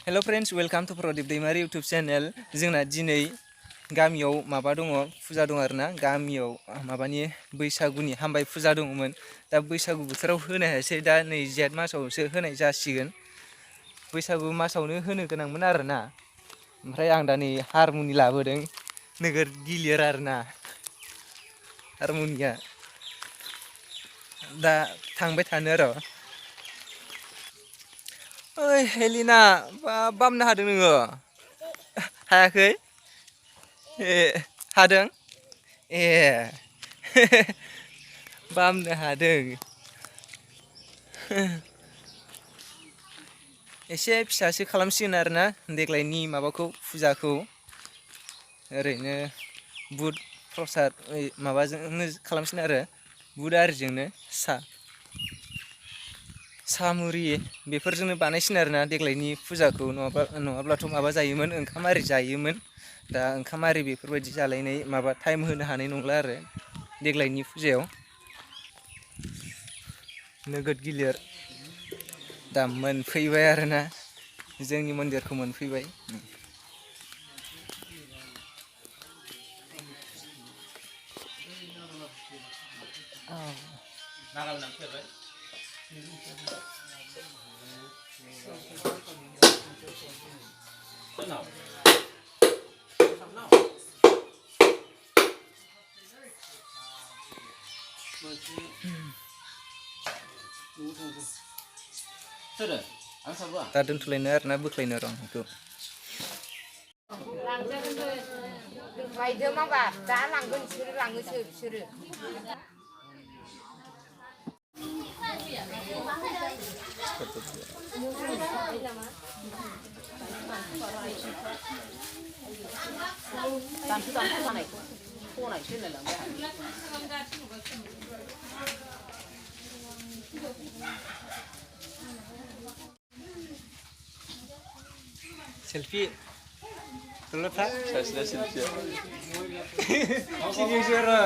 Hello friends welcome to Pradeep Daimary YouTube channel जोंना दिनै गामियाव माबा दङ फुजा दङ आरोना गामियाव माबानि बैसागुनि हामबाय फुजा दङमोन दा बैसागु बोथोराव होनो हायासै दा नै जेठ मासावसो होनाय जासिगोन बैसागु मासावनो होनो गोनांमोन आरोना ओमफ्राय आं दा नै हारमुनि लाबोदों नोगोर गिलिर आरोना हारमुनिया दा थांबाय थानो र' ओइ हेलिना बामनो हादों नोङो हायाखै ए हादों ए बामनो हादों एसे फिसासो खालामसिगोन आरोना देग्लायनि माबाखौ फुजाखौ ओरैनो बुट प्रसाद माबाजोंनो खालामसिगोन आरो बुट आरिजोंनो सामुरि बेफोरजोंनो बानायसिन आरोना देग्लायनि फुजाखौ नङाब्लाथ' माबा जायोमोन ओंखाम आरि जायोमोन दा ओंखाम आरि बेफोरबायदि जालायनाय माबा टाइम होनो हानाय नंला आरो देग्लायनि फुजायाव नोगोद गिलिर दा मोनफैबाय आरोना जोंनि मन्दिरखौ मोनफैबाय दा दोनथ'लायनो आरोना बोख्लायनो र' बेखौ बायदो माबा दा लांगोन बिसोरो लाङोसो बिसोरो selfie dulu tak saya selfie sini suara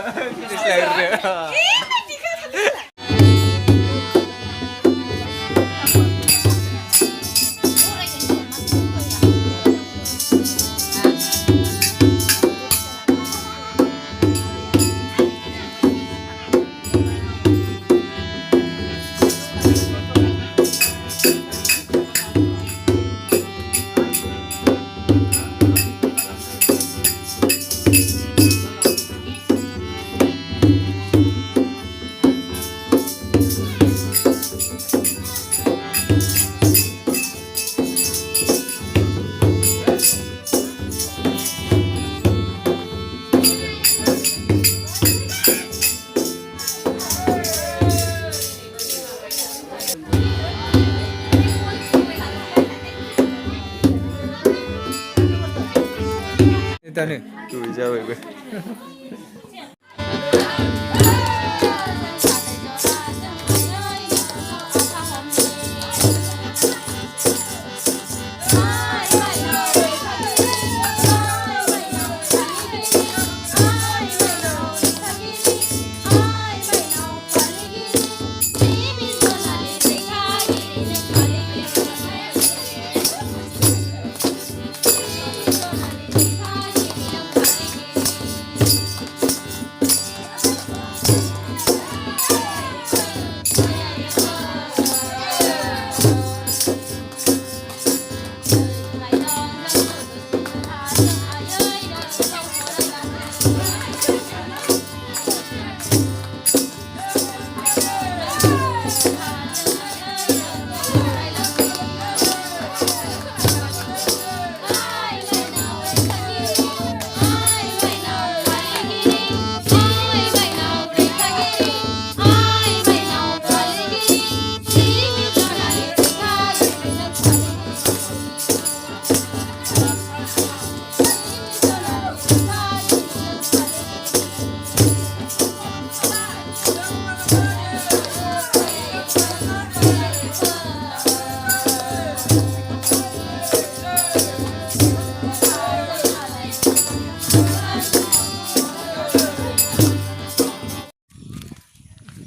Dane, tu jawab gue.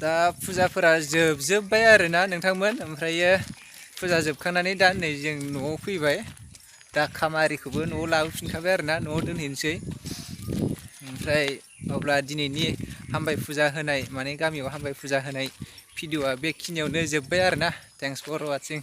दा फुजाफोरा जोबजोब्बाय आरोना नोंथांमोन ओमफ्रायो फुजा जोबखांनानै दा नै जों न'आव फैबाय दा खामारिखौबो न'आव लाबोफिनखाबाय आरोना न'आव दोनहैनोसै ओमफ्राय अब्ला दिनैनि हामबाय फुजा होनाय माने गामियाव हामबाय फुजा होनाय भिडिअआ बेखिनियावनो जोब्बाय आरोना थेंक्स फर वाचिं।